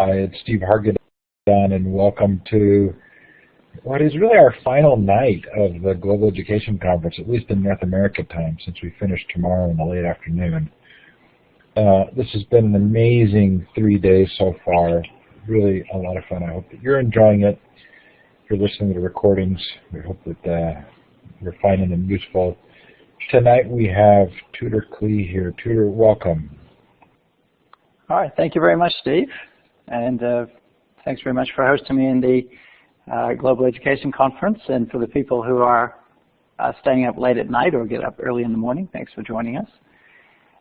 Hi, it's Steve Hargadon, and welcome to what is really our final night of the Global Education Conference, at least in North America time, since we finish tomorrow in the late afternoon. This has been an amazing 3 days so far, really a lot of fun. I hope that you're enjoying it. If you're listening to the recordings, we hope that you're finding them useful. Tonight we have Tudor Clee here. Tudor, welcome. All right, thank you very much, Steve, and thanks very much for hosting me in the Global Education Conference, and for the people who are staying up late at night or get up early in the morning, thanks for joining us.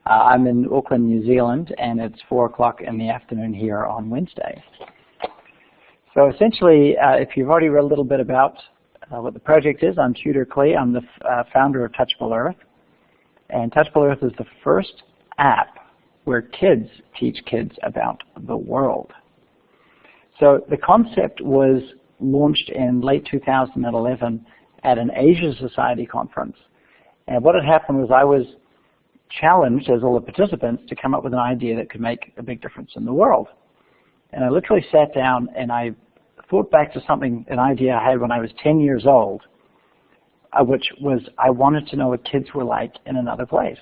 I'm in Auckland, New Zealand, and it's 4 o'clock in the afternoon here on Wednesday. So essentially, if you've already read a little bit about what the project is, I'm Tudor Clee. I'm the founder of Touchable Earth, and Touchable Earth is the first app where kids teach kids about the world. So the concept was launched in late 2011 at an Asia Society conference. And what had happened was I was challenged, as all the participants, to come up with an idea that could make a big difference in the world. And I literally sat down and I thought back to an idea I had when I was 10 years old, which was I wanted to know what kids were like in another place.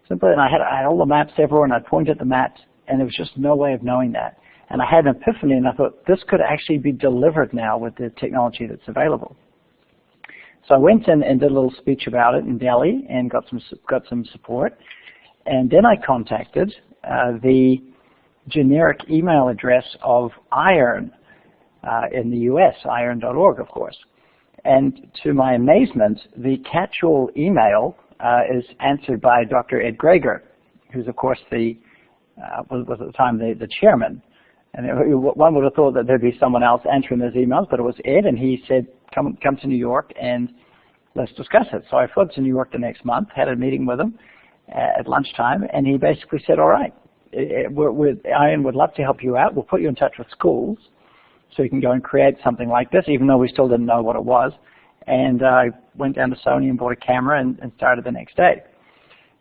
Simply, and I had all the maps everywhere, and I pointed at the maps, and there was just no way of knowing that. And I had an epiphany, and I thought, this could actually be delivered now with the technology that's available. So I went in and did a little speech about it in Delhi and got some support. And then I contacted the generic email address of IRN in the US, IRN.org, of course. And to my amazement, the catch-all email is answered by Dr. Ed Greger, who's, of course, was at the time the chairman. And one would have thought that there'd be someone else answering those emails, but it was Ed, and he said, come to New York and let's discuss it. So I flew to New York the next month, had a meeting with him at lunchtime, and he basically said, all right, IRN would love to help you out. We'll put you in touch with schools so you can go and create something like this, even though we still didn't know what it was. And I went down to Sony and bought a camera and started the next day.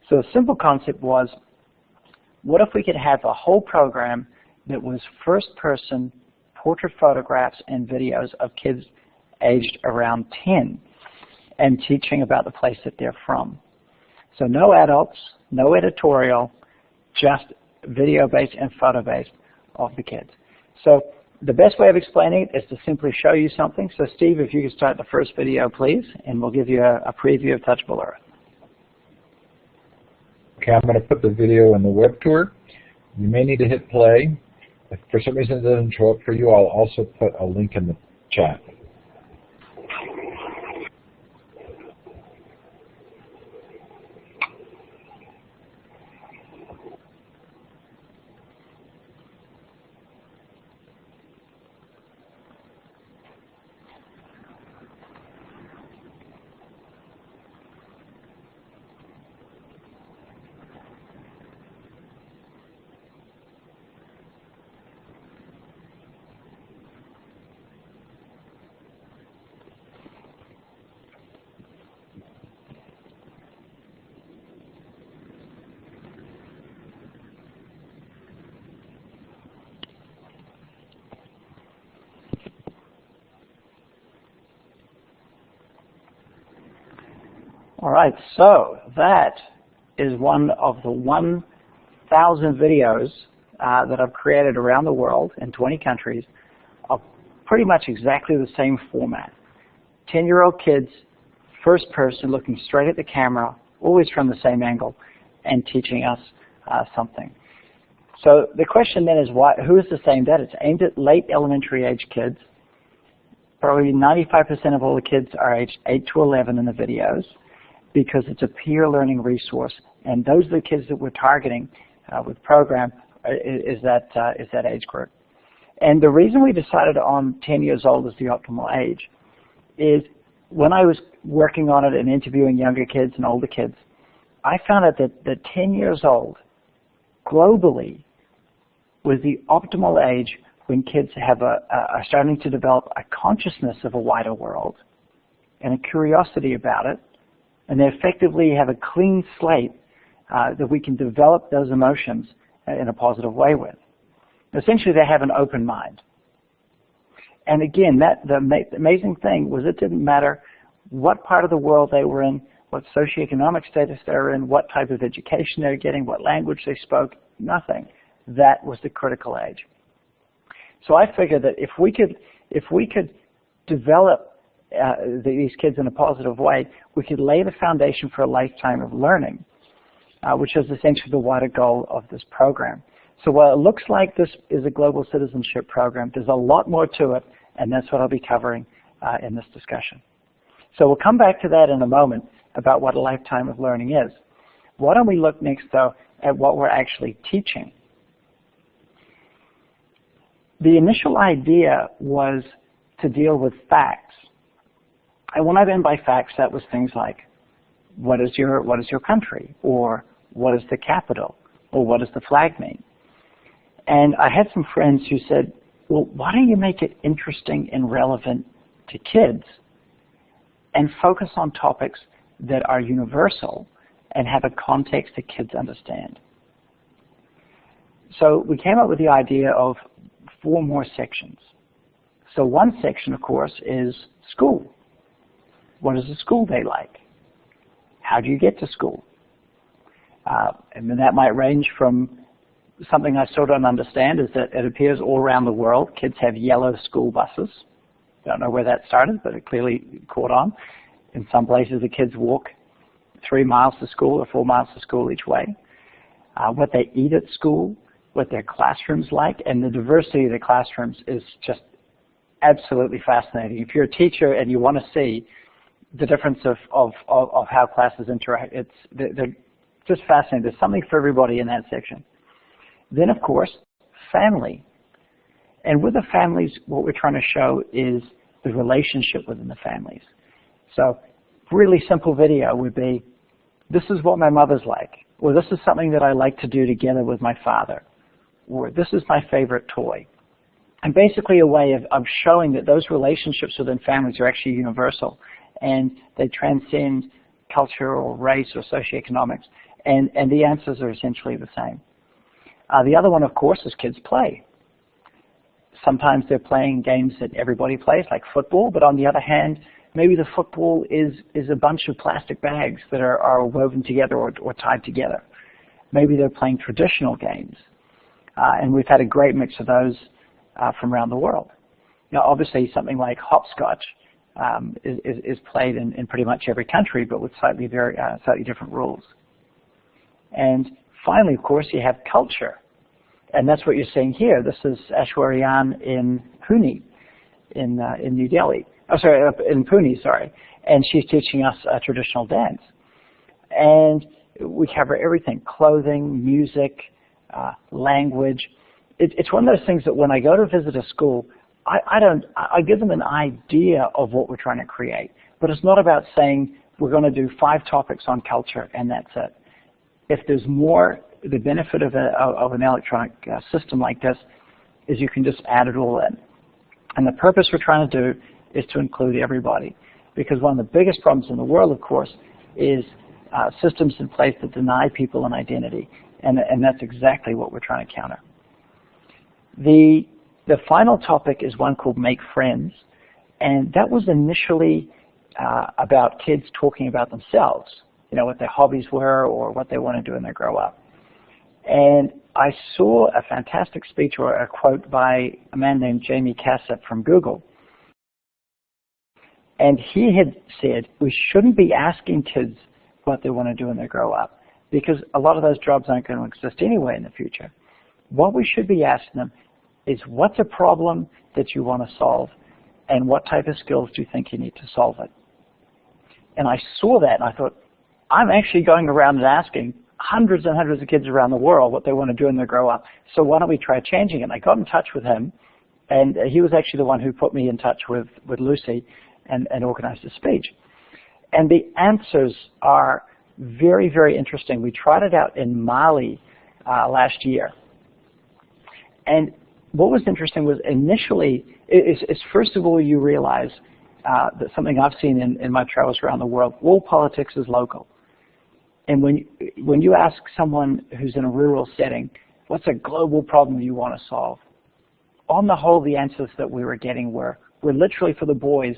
So the simple concept was, what if we could have a whole program that was first-person portrait photographs and videos of kids aged around 10 and teaching about the place that they're from. So no adults, no editorial, just video-based and photo-based of the kids. So the best way of explaining it is to simply show you something. So Steve, if you could start the first video, please, and we'll give you a preview of Touchable Earth. Okay, I'm going to put the video in the web tour. You may need to hit play. If for some reason it doesn't show up for you, I'll also put a link in the chat. All right, so that is one of the 1,000 videos that I've created around the world in 20 countries of pretty much exactly the same format. 10-year-old kids, first person, looking straight at the camera, always from the same angle, and teaching us something. So the question then is, who is this aimed at? It's aimed at late elementary age kids. Probably 95% of all the kids are aged 8 to 11 in the videos, because it's a peer learning resource, and those are the kids that we're targeting with the program is that age group. And the reason we decided on 10 years old as the optimal age is when I was working on it and interviewing younger kids and older kids, I found out that 10 years old globally was the optimal age when kids are starting to develop a consciousness of a wider world and a curiosity about it, and they effectively have a clean slate that we can develop those emotions in a positive way with. Essentially, they have an open mind. And again, the amazing thing was it didn't matter what part of the world they were in, what socioeconomic status they were in, what type of education they were getting, what language they spoke, nothing. That was the critical age. So I figured that if we could develop these kids in a positive way, we could lay the foundation for a lifetime of learning, which is essentially the wider goal of this program. So while it looks like this is a global citizenship program, there's a lot more to it, and that's what I'll be covering in this discussion. So we'll come back to that in a moment about what a lifetime of learning is. Why don't we look next, though, at what we're actually teaching? The initial idea was to deal with facts. And what I mean by facts, that was things like, what is your country? Or what is the capital? Or what does the flag mean? And I had some friends who said, well, why don't you make it interesting and relevant to kids and focus on topics that are universal and have a context that kids understand? So we came up with the idea of 4 more sections. So one section, of course, is school. What is a school day like? How do you get to school? And that might range from something I still don't understand is that it appears all around the world. Kids have yellow school buses. Don't know where that started, but it clearly caught on. In some places, the kids walk 3 miles to school or 4 miles to school each way. What they eat at school, what their classrooms like, and the diversity of the classrooms is just absolutely fascinating. If you're a teacher and you want to see the difference of how classes interact, they're just fascinating. There's something for everybody in that section. Then, of course, family. And with the families, what we're trying to show is the relationship within the families. So really simple video would be, this is what my mother's like, or this is something that I like to do together with my father, or this is my favorite toy. And basically a way of showing that those relationships within families are actually universal, and they transcend culture or race or socioeconomics, and the answers are essentially the same. The other one, of course, is kids play. Sometimes they're playing games that everybody plays, like football, but on the other hand, maybe the football is a bunch of plastic bags that are woven together or tied together. Maybe they're playing traditional games, and we've had a great mix of those from around the world. Now, obviously, something like hopscotch is played in pretty much every country, but with slightly different rules. And finally, of course, you have culture. And that's what you're seeing here. This is Aishwaryan in Pune, in New Delhi. Oh, sorry, in Pune, sorry. And she's teaching us a traditional dance. And we cover everything: clothing, music, language. It's one of those things that when I go to visit a school, I give them an idea of what we're trying to create. But it's not about saying we're going to do 5 topics on culture and that's it. If there's more, the benefit of an electronic system like this is you can just add it all in. And the purpose we're trying to do is to include everybody. Because one of the biggest problems in the world, of course, is systems in place that deny people an identity. And that's exactly what we're trying to counter. The final topic is one called Make Friends. And that was initially about kids talking about themselves, you know, what their hobbies were or what they want to do when they grow up. And I saw a fantastic speech or a quote by a man named Jamie Cassap from Google. And he had said, we shouldn't be asking kids what they want to do when they grow up, because a lot of those jobs aren't going to exist anyway in the future. What we should be asking them is, what's a problem that you want to solve, and what type of skills do you think you need to solve it? And I saw that, and I thought, I'm actually going around and asking hundreds and hundreds of kids around the world what they want to do when they grow up. So why don't we try changing it? And I got in touch with him, and he was actually the one who put me in touch with Lucy and organized the speech. And the answers are very, very interesting. We tried it out in Mali last year. And what was interesting was initially, is first of all, you realize that something I've seen in my travels around the world, all politics is local. And when you ask someone who's in a rural setting, what's a global problem you want to solve? On the whole, the answers that we were getting were literally for the boys,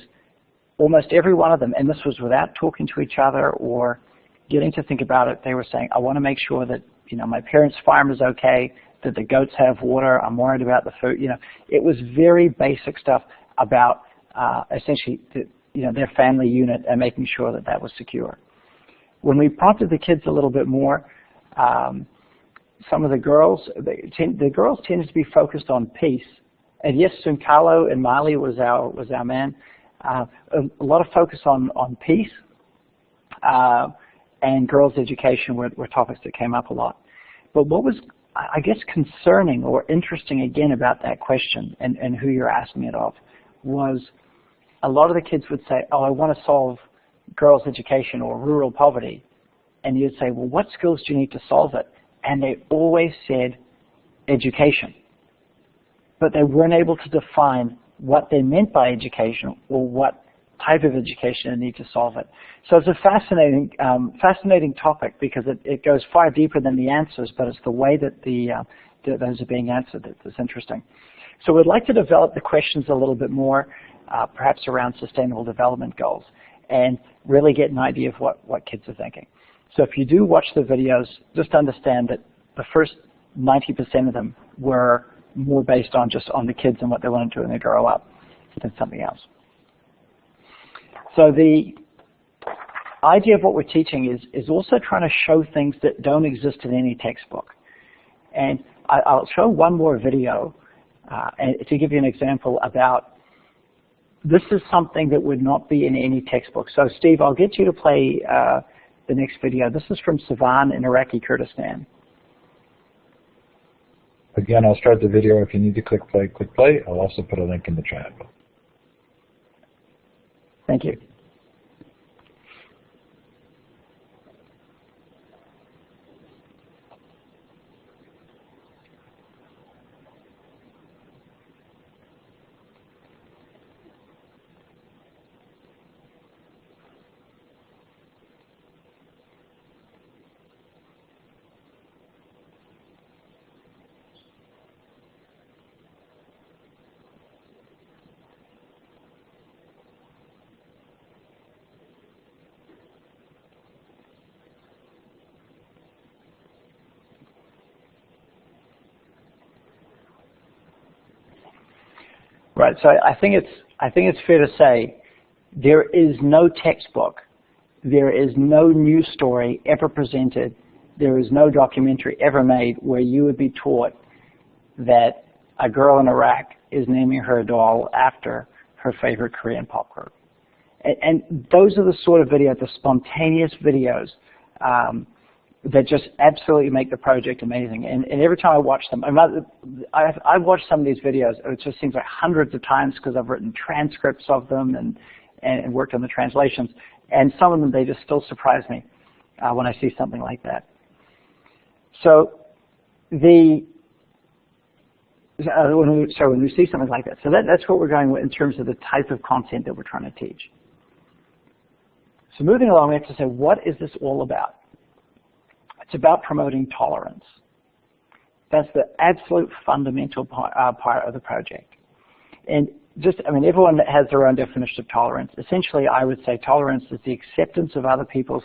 almost every one of them, and this was without talking to each other or getting to think about it, they were saying, I want to make sure that, my parents' farm is okay, that the goats have water, I'm worried about the food. It was very basic stuff about essentially their family unit and making sure that that was secure. When we prompted the kids a little bit more, some of the girls tended to be focused on peace. And yes, Sunkalo and Mali was our man. A lot of focus on peace and girls' education were topics that came up a lot. But what was, I guess, concerning or interesting again about that question and who you're asking it of was a lot of the kids would say, oh, I want to solve girls' education or rural poverty. And you'd say, well, what skills do you need to solve it? And they always said education. But they weren't able to define what they meant by education or what type of education they need to solve it. So it's a fascinating topic because it goes far deeper than the answers, but it's the way that those are being answered that's interesting. So we'd like to develop the questions a little bit more, perhaps around sustainable development goals, and really get an idea of what kids are thinking. So if you do watch the videos, just understand that the first 90% of them were more based on just on the kids and what they want to do when they grow up than something else. So the idea of what we're teaching is also trying to show things that don't exist in any textbook. And I'll show one more video to give you an example about this is something that would not be in any textbook. So Steve, I'll get you to play the next video. This is from Savan in Iraqi Kurdistan. Again, I'll start the video. If you need to click play, click play. I'll also put a link in the chat. Thank you. Right, so I think it's fair to say there is no textbook, there is no news story ever presented, there is no documentary ever made where you would be taught that a girl in Iraq is naming her doll after her favorite Korean pop group. And those are the sort of videos, the spontaneous videos that just absolutely make the project amazing. And every time I watch them, I've watched some of these videos, it just seems like hundreds of times because I've written transcripts of them and worked on the translations. And some of them, they just still surprise me when I see something like that. So when we see something like that, so that's what we're going with in terms of the type of content that we're trying to teach. So moving along, we have to say, what is this all about? It's about promoting tolerance. That's the absolute fundamental part of the project. And everyone has their own definition of tolerance. Essentially, I would say tolerance is the acceptance of other people's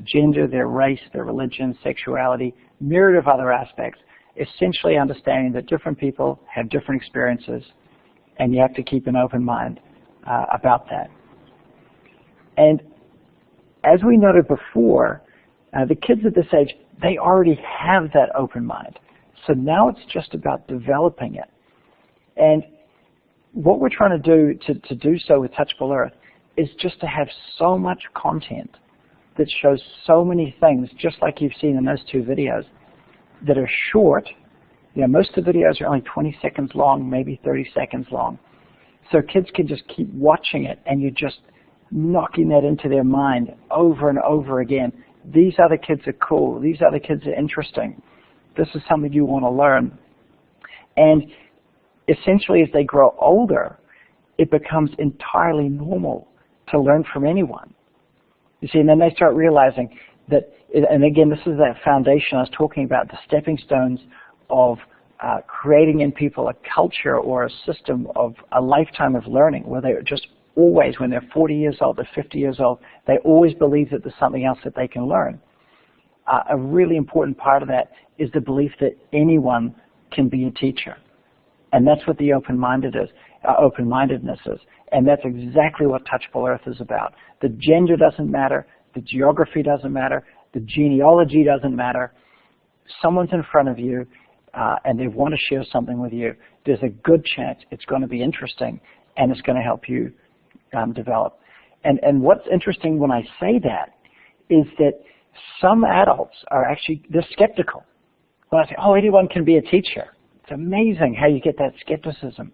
gender, their race, their religion, sexuality, myriad of other aspects. Essentially understanding that different people have different experiences, and you have to keep an open mind about that. And as we noted before, the kids at this age, they already have that open mind. So now it's just about developing it. And what we're trying to do to do so with Touchable Earth is just to have so much content that shows so many things, just like you've seen in those two videos, that are short. Most of the videos are only 20 seconds long, maybe 30 seconds long. So kids can just keep watching it, and you're just knocking that into their mind over and over again. These other kids are cool. These other kids are interesting. This is something you want to learn. And essentially, as they grow older, it becomes entirely normal to learn from anyone. You see, and then they start realizing that, and again, this is that foundation I was talking about, the stepping stones of creating in people a culture or a system of a lifetime of learning where they're just always, when they're 40 years old, they're 50 years old, they always believe that there's something else that they can learn. A really important part of that is the belief that anyone can be a teacher. And that's what the open-mindedness is. And that's exactly what Touchable Earth is about. The gender doesn't matter. The geography doesn't matter. The genealogy doesn't matter. Someone's in front of you and they want to share something with you. There's a good chance it's going to be interesting and it's going to help you develop. And what's interesting when I say that is that some adults are actually, they're skeptical. When I say, oh, anyone can be a teacher. It's amazing how you get that skepticism,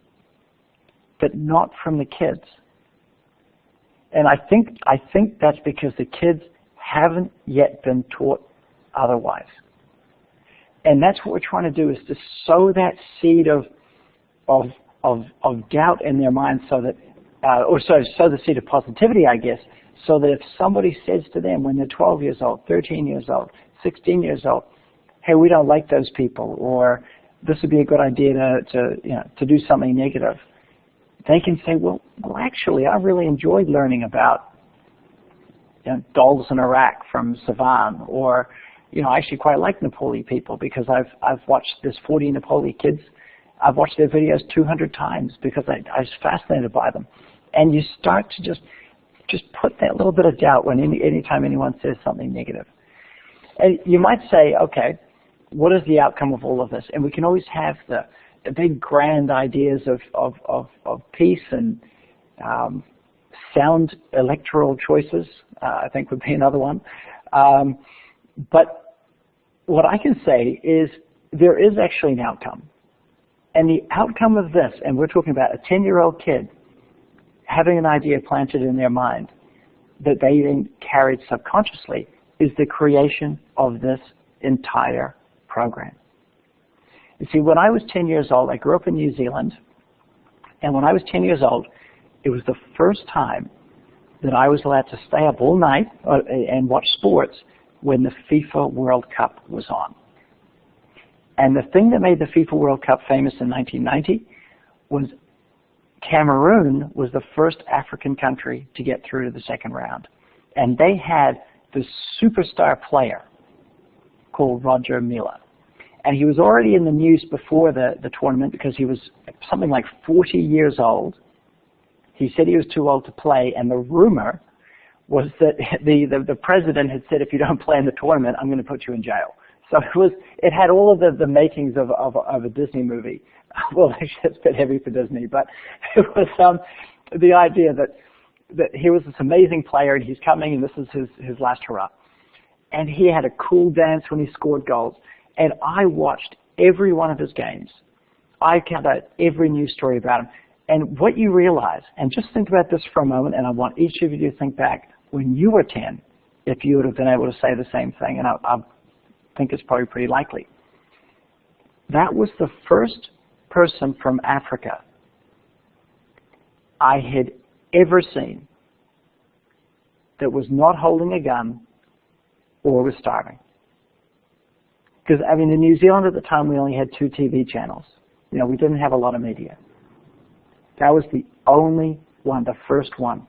but not from the kids. And I think that's because the kids haven't yet been taught otherwise. And that's what we're trying to do, is to sow that seed of doubt in their minds, so that, sow the seed of positivity, I guess, so that if somebody says to them when they're 12 years old, 13 years old, 16 years old, hey, we don't like those people, or this would be a good idea to do something negative, they can say, well, actually, I really enjoyed learning about dolls in Iraq from Savan, or I actually quite like Nepali people because I've watched this 40 Nepali kids. I've watched their videos 200 times because I was fascinated by them. And you start to just put that little bit of doubt when anytime anyone says something negative. And you might say, okay, what is the outcome of all of this? And we can always have the big grand ideas of peace and sound electoral choices, I think would be another one. But what I can say is there is actually an outcome. And the outcome of this, and we're talking about a 10-year-old kid having an idea planted in their mind that they then carried subconsciously, is the creation of this entire program. You see, when I was 10 years old, I grew up in New Zealand, and when I was 10 years old, it was the first time that I was allowed to stay up all night and watch sports when the FIFA World Cup was on. And the thing that made the FIFA World Cup famous in 1990 was Cameroon was the first African country to get through to the second round. And they had this superstar player called Roger Milla. And he was already in the news before the tournament because he was something like 40 years old. He said he was too old to play, and the rumor was that the president had said, if you don't play in the tournament, I'm going to put you in jail. So it had all of the makings of a Disney movie. Well, actually, it's a bit heavy for Disney, but it was the idea that he was this amazing player and he's coming and this is his last hurrah. And he had a cool dance when he scored goals. And I watched every one of his games. I found out every news story about him. And what you realize, and just think about this for a moment, and I want each of you to think back when you were 10, if you would have been able to say the same thing, and I think it's probably pretty likely. That was the first person from Africa I had ever seen that was not holding a gun or was starving. Because, I mean, in New Zealand at the time, we only had 2 TV channels. We didn't have a lot of media. That was the only one, the first one.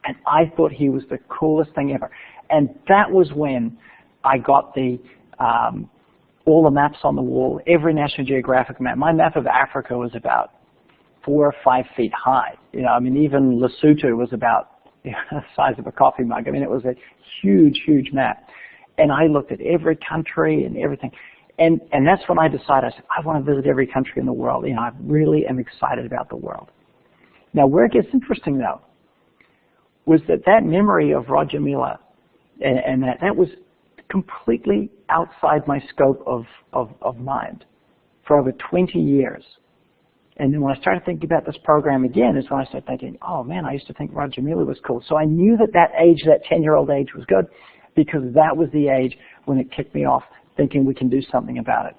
And I thought he was the coolest thing ever. And that was when I got all the maps on the wall, every National Geographic map. My map of Africa was about 4 or 5 feet high. Even Lesotho was about the size of a coffee mug. It was a huge, huge map. And I looked at every country and everything. And that's when I decided, I said, I want to visit every country in the world. I really am excited about the world. Now, where it gets interesting, though, was that memory of Roger Milla, and that was completely outside my scope of mind for over 20 years. And then when I started thinking about this program again, is when I started thinking, oh man, I used to think Roger Milla was cool. So I knew that age, that 10-year-old age was good, because that was the age when it kicked me off thinking we can do something about it.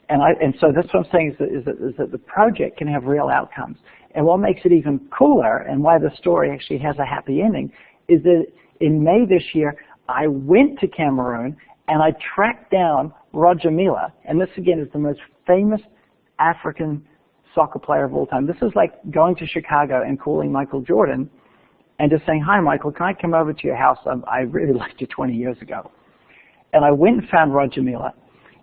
And so that's what I'm saying is that the project can have real outcomes. And what makes it even cooler, and why the story actually has a happy ending, is that in May this year, I went to Cameroon And I tracked down Roger Milla, and this again is the most famous African soccer player of all time. This is like going to Chicago and calling Michael Jordan and just saying, "Hi, Michael, can I come over to your house? I really liked you 20 years ago." And I went and found Roger Milla,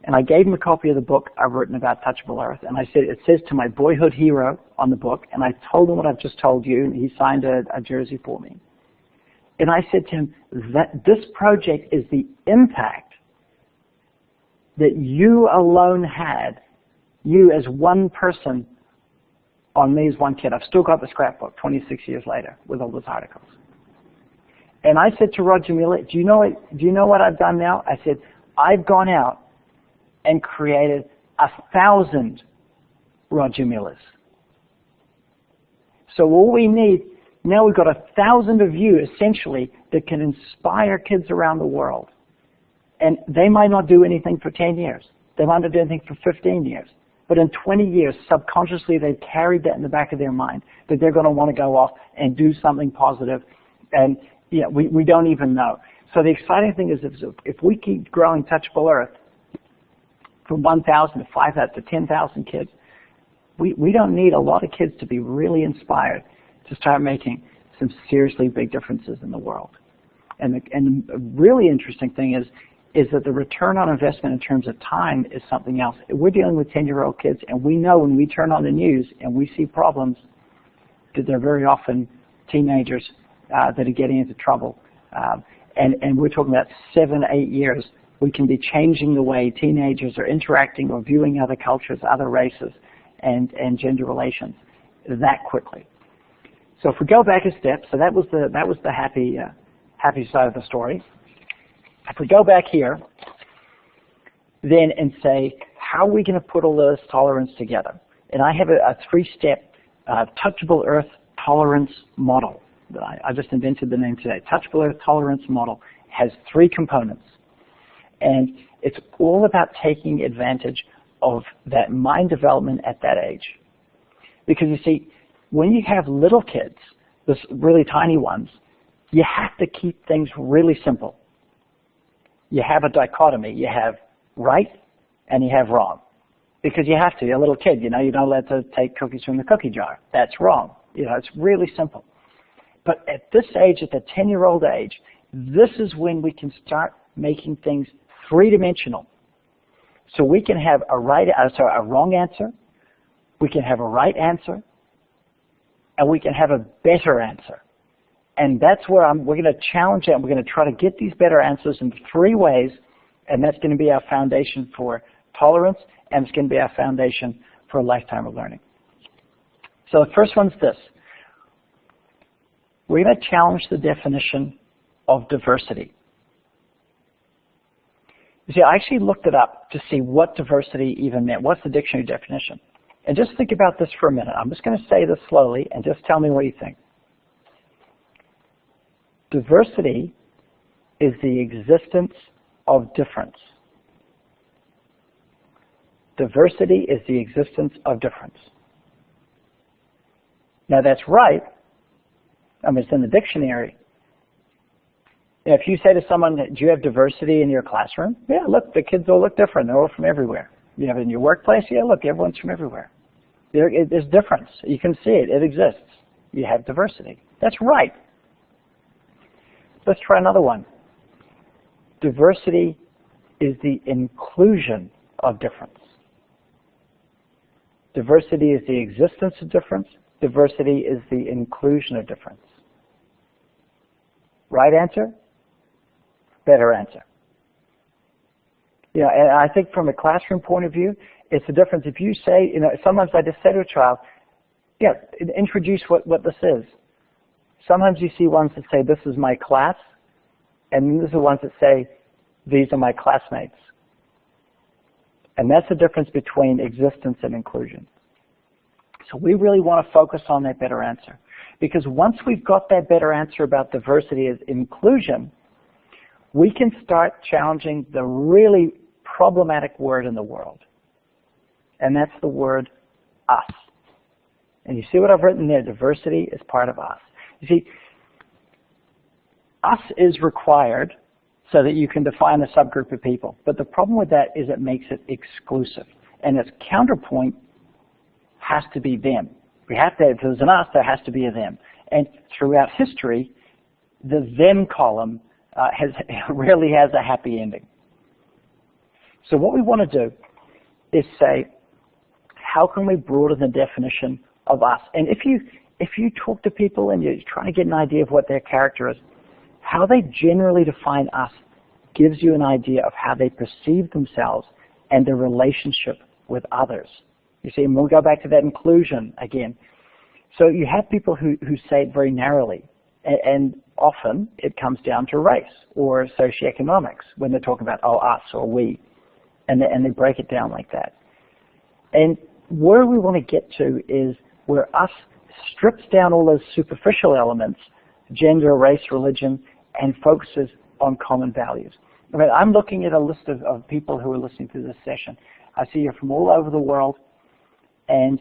and I gave him a copy of the book I've written about Touchable Earth, and I said, it says to my boyhood hero on the book, and I told him what I've just told you, and he signed a jersey for me. And I said to him that this project is the impact that you alone had, you as one person, on me as one kid. I've still got the scrapbook 26 years later with all those articles. And I said to Roger Milla, do you know what I've done now? I said, I've gone out and created 1,000 Roger Millas. So all we need, now we've got 1,000 of you essentially that can inspire kids around the world. And they might not do anything for 10 years. They might not do anything for 15 years. But in 20 years, subconsciously, they've carried that in the back of their mind, that they're going to want to go off and do something positive. And yeah, we don't even know. So the exciting thing is if we keep growing Touchable Earth from 1,000 to 5,000 to 10,000 kids, we don't need a lot of kids to be really inspired to start making some seriously big differences in the world. And the really interesting thing is that the return on investment in terms of time is something else. We're dealing with 10-year-old kids, and we know when we turn on the news and we see problems that they're very often teenagers that are getting into trouble. And we're talking about 7, 8 years. We can be changing the way teenagers are interacting or viewing other cultures, other races, and gender relations that quickly. So if we go back a step, so that was the happy side of the story. If we go back here, then and say, how are we going to put all this tolerance together? And I have a 3-step Touchable Earth tolerance model that I just invented the name today. Touchable Earth tolerance model has 3 components. And it's all about taking advantage of that mind development at that age. Because you see, when you have little kids, those really tiny ones, you have to keep things really simple. You have a dichotomy. You have right and you have wrong. Because you have to. You're a little kid. You don't let them take cookies from the cookie jar. That's wrong. It's really simple. But at this age, at the 10-year-old age, this is when we can start making things 3-dimensional. So we can have a wrong answer, we can have a right answer, and we can have a better answer. And that's where we're going to challenge that. We're going to try to get these better answers in 3 ways, and that's going to be our foundation for tolerance, and it's going to be our foundation for a lifetime of learning. So the first one's this. We're going to challenge the definition of diversity. You see, I actually looked it up to see what diversity even meant. What's the dictionary definition? And just think about this for a minute. I'm just going to say this slowly, and just tell me what you think. Diversity is the existence of difference. Diversity is the existence of difference. Now that's right. It's in the dictionary. If you say to someone, do you have diversity in your classroom? Yeah, look, the kids all look different. They're all from everywhere. You have it in your workplace? Yeah, look, everyone's from everywhere. There's difference. You can see it. It exists. You have diversity. That's right. Let's try another one. Diversity is the inclusion of difference. Diversity is the existence of difference. Diversity is the inclusion of difference. Right answer? Better answer. And I think from a classroom point of view, it's the difference. If you say, sometimes I just say to a child, introduce what this is. Sometimes you see ones that say, this is my class, and these are ones that say, these are my classmates. And that's the difference between existence and inclusion. So we really want to focus on that better answer. Because once we've got that better answer about diversity as inclusion, we can start challenging the really problematic word in the world. And that's the word us. And you see what I've written there? Diversity is part of us. You see, us is required so that you can define a subgroup of people. But the problem with that is it makes it exclusive. And its counterpoint has to be them. We have to, if there's an us, there has to be a them. And throughout history, the them column rarely has a happy ending. So what we want to do is say, how can we broaden the definition of us? And if you talk to people and you're trying to get an idea of what their character is, how they generally define us gives you an idea of how they perceive themselves and their relationship with others. You see, and we'll go back to that inclusion again. So you have people who say it very narrowly, and often it comes down to race or socioeconomics when they're talking about, oh, us or we, and they break it down like that. And where we want to get to is where us strips down all those superficial elements, gender, race, religion, and focuses on common values. I mean, I'm looking at a list of people who are listening to this session. I see you from all over the world, and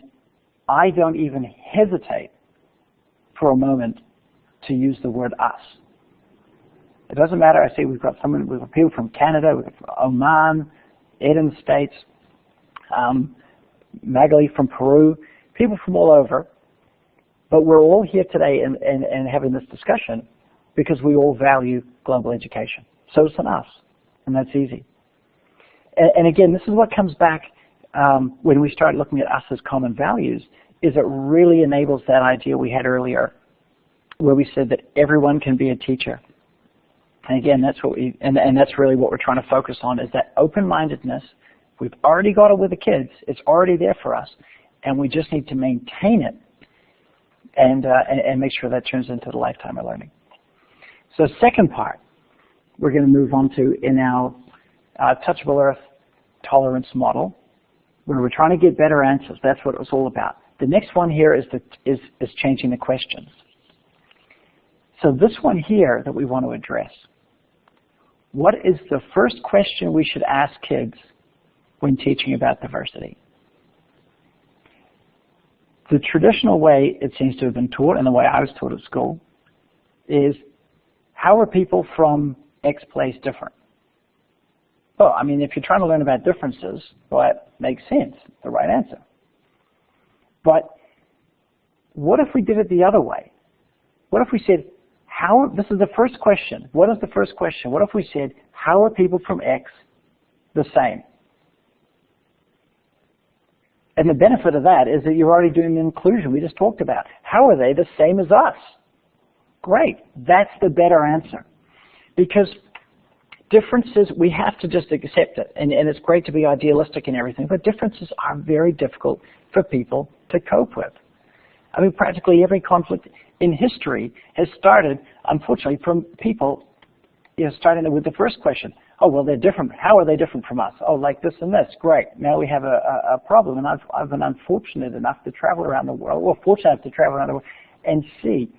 I don't even hesitate for a moment to use the word us. It doesn't matter. I see we've got people from Canada, we've got from Oman, Ed in the States, Magali from Peru, people from all over. But we're all here today and having this discussion because we all value global education. So it's an us, and that's easy. And again, this is what comes back when we start looking at us as common values, is it really enables that idea we had earlier where we said that everyone can be a teacher. And again, that's what and that's really what we're trying to focus on, is that open-mindedness. We've already got it with the kids. It's already there for us, and we just need to maintain it and make sure that turns into the lifetime of learning. So second part we're going to move on to in our Touchable Earth tolerance model, where we're trying to get better answers. That's what it was all about. The next one here is changing the questions. So this one here that we want to address, what is the first question we should ask kids when teaching about diversity? The traditional way it seems to have been taught, and the way I was taught at school, is how are people from X place different? Well, I mean, if you're trying to learn about differences, well, that makes sense, the right answer. But what if we did it the other way? What if we said, this is the first question. What is the first question? What if we said, how are people from X the same? And the benefit of that is that you're already doing the inclusion we just talked about. How are they the same as us? Great. That's the better answer. Because differences, we have to just accept it. And it's great to be idealistic and everything, but differences are very difficult for people to cope with. I mean, practically every conflict in history has started, unfortunately, from people, starting with the first question. Oh, well, they're different. How are they different from us? Oh, like this and this. Great. Now we have a problem. And I've been unfortunate enough to travel around the world, or fortunate enough to travel around the world and see,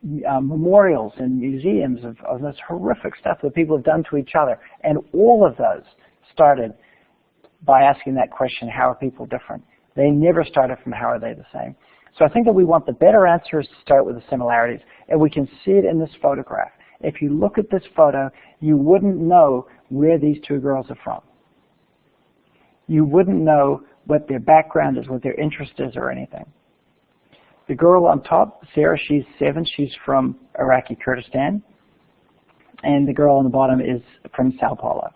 memorials and museums of this horrific stuff that people have done to each other. And all of those started by asking that question, how are people different? They never started from how are they the same. So I think that we want the better answers to start with the similarities. And we can see it in this photograph. If you look at this photo, you wouldn't know where these two girls are from. You wouldn't know what their background is, what their interest is, or anything. The girl on top, Sarah, she's 7. She's from Iraqi Kurdistan. And the girl on the bottom is from Sao Paulo.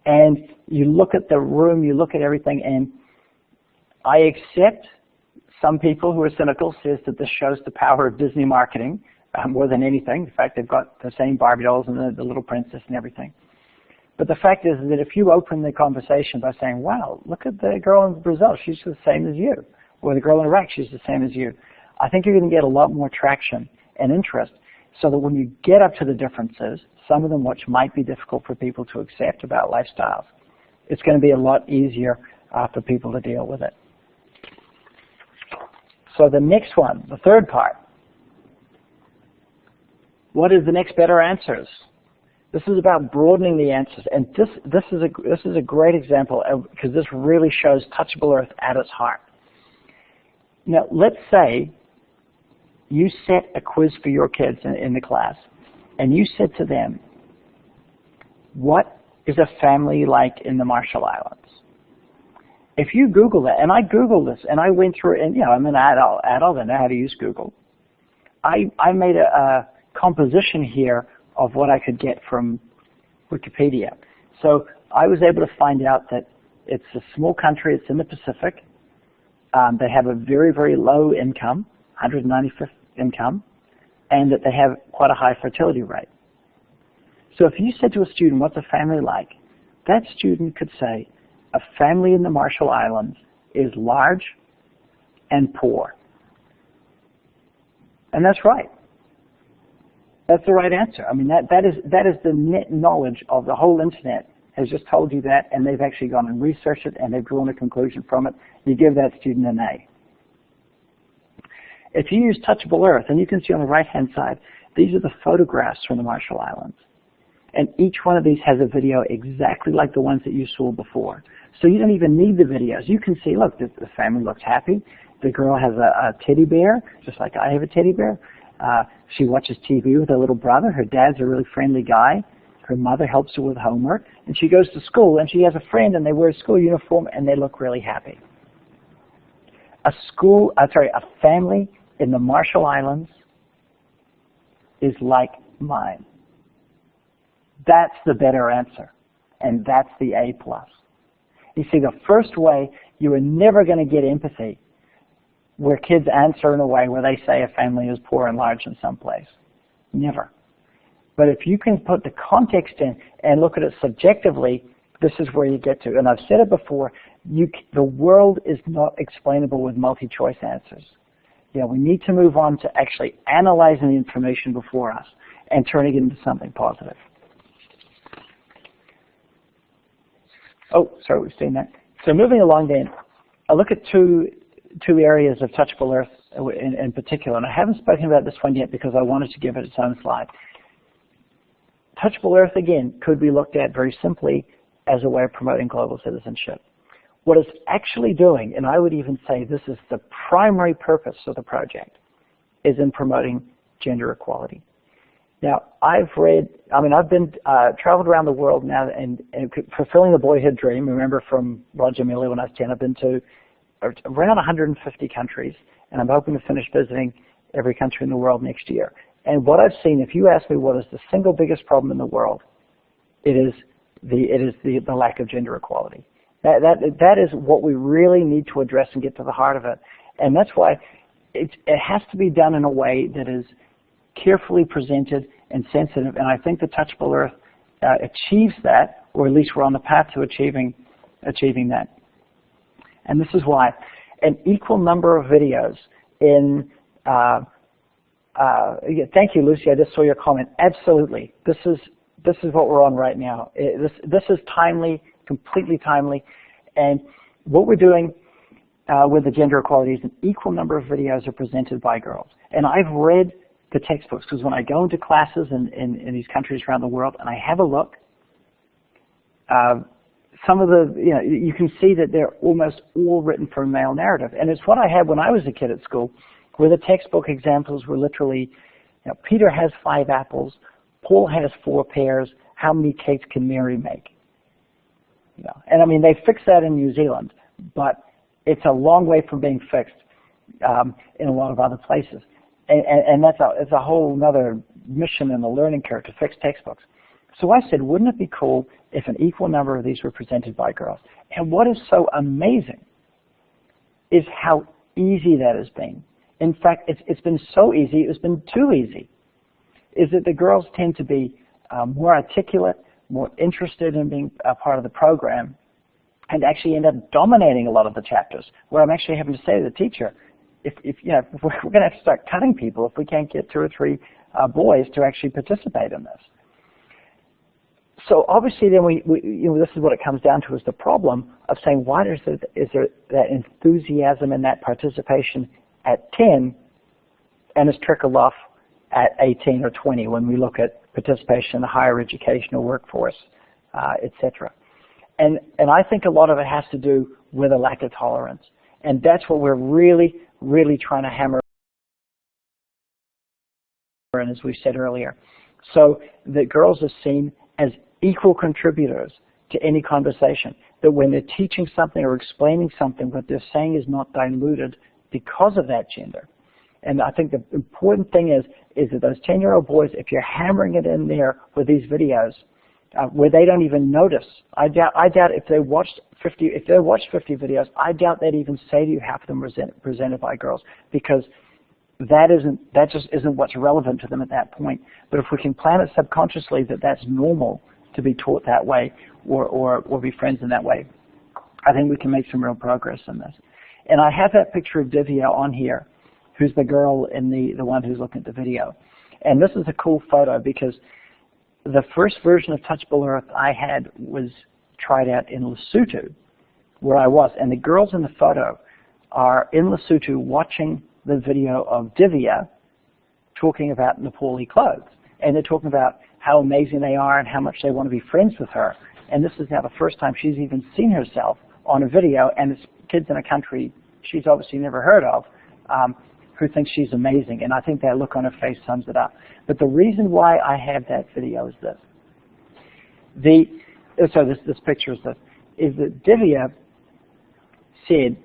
And you look at the room, you look at everything, and I accept some people who are cynical says that this shows the power of Disney marketing more than anything. In fact, they've got the same Barbie dolls and the little princess and everything. But the fact is that if you open the conversation by saying, wow, look at the girl in Brazil, she's the same as you. Or the girl in Iraq, she's the same as you. I think you're going to get a lot more traction and interest so that when you get up to the differences, some of them which might be difficult for people to accept about lifestyles, it's going to be a lot easier for people to deal with it. So the next one, the third part, what is the next better answers? This is about broadening the answers, and this is a great example because this really shows Touchable Earth at its heart. Now, let's say you set a quiz for your kids in the class, and you said to them, what is a family like in the Marshall Islands? If you Google that, and I Googled this, and I went through, and I'm an adult, I know how to use Google. I made a composition here of what I could get from Wikipedia. So I was able to find out that it's a small country, it's in the Pacific. They have a very, very low income, 195th income, and that they have quite a high fertility rate. So if you said to a student, what's a family like? That student could say, a family in the Marshall Islands is large and poor. And that's right. That's the right answer. I mean, that is the net knowledge of the whole internet has just told you that, and they've actually gone and researched it, and they've drawn a conclusion from it. You give that student an A. If you use Touchable Earth, and you can see on the right-hand side, these are the photographs from the Marshall Islands. And each one of these has a video exactly like the ones that you saw before. So you don't even need the videos. You can see, look, the family looks happy. The girl has a teddy bear, just like I have a teddy bear. She watches TV with her little brother. Her dad's a really friendly guy. Her mother helps her with homework. And she goes to school, and she has a friend, and they wear a school uniform, and they look really happy. A family in the Marshall Islands is like mine. That's the better answer, and that's the A+. You see, the first way, you are never going to get empathy where kids answer in a way where they say a family is poor and large in some place. Never. But if you can put the context in and look at it subjectively, this is where you get to. And I've said it before, the world is not explainable with multi-choice answers. We need to move on to actually analyzing the information before us and turning it into something positive. Oh, sorry, we've seen that. So moving along then, I'll look at two areas of Touchable Earth in particular, and I haven't spoken about this one yet because I wanted to give it its own slide. Touchable Earth, again, could be looked at very simply as a way of promoting global citizenship. What it's actually doing, and I would even say this is the primary purpose of the project, is in promoting gender equality. Now, I've been traveled around the world now and fulfilling the boyhood dream. Remember from Roger Miller when I was 10, I've been to around 150 countries, and I'm hoping to finish visiting every country in the world next year. And what I've seen, if you ask me what is the single biggest problem in the world, it is the lack of gender equality. That is what we really need to address and get to the heart of it. And that's why it has to be done in a way that is carefully presented and sensitive. And I think the Touchable Earth achieves that, or at least we're on the path to achieving that. And this is why an equal number of videos in thank you, Lucy. I just saw your comment. Absolutely. This is what we're on right now. This is timely, completely timely. And what we're doing with the gender equality is an equal number of videos are presented by girls. And I've read the textbooks because when I go into classes in these countries around the world and I have a look, some of the, you can see that they're almost all written for a male narrative. And it's what I had when I was a kid at school, where the textbook examples were literally, Peter has 5 apples, Paul has 4 pears, how many cakes can Mary make? And I mean, they fixed that in New Zealand, but it's a long way from being fixed in a lot of other places. And it's a whole other mission in the learning curve to fix textbooks. So I said, wouldn't it be cool if an equal number of these were presented by girls? And what is so amazing is how easy that has been. In fact, it's been so easy, it's been too easy, is that the girls tend to be more articulate, more interested in being a part of the program, and actually end up dominating a lot of the chapters, where I'm actually having to say to the teacher, if we're going to have to start cutting people if we can't get 2 or 3 boys to actually participate in this. So obviously then this is what it comes down to, is the problem of saying, why is there that enthusiasm and that participation at 10 and it's trickled off at 18 or 20 when we look at participation in the higher educational workforce, etc. And I think a lot of it has to do with a lack of tolerance. And that's what we're really, really trying to hammer in, as we said earlier. So the girls are seen as equal contributors to any conversation, that when they're teaching something or explaining something, what they're saying is not diluted because of that gender. And I think the important thing is that those 10-year-old boys, if you're hammering it in there with these videos, where they don't even notice, I doubt if they watched 50 videos, I doubt they'd even say to you half of them were presented by girls, because that just isn't what's relevant to them at that point. But if we can plan it subconsciously that that's normal to be taught that way or be friends in that way, I think we can make some real progress in this. And I have that picture of Divya on here, who's the girl in the one who's looking at the video. And this is a cool photo because the first version of Touchable Earth I had was tried out in Lesotho, where I was. And the girls in the photo are in Lesotho watching the video of Divya talking about Nepali clothes. And they're talking about how amazing they are and how much they want to be friends with her. And this is now the first time she's even seen herself on a video, and it's kids in a country she's obviously never heard of, who think she's amazing. And I think that look on her face sums it up. But the reason why I have that video is this. This picture is this, is that Divya said,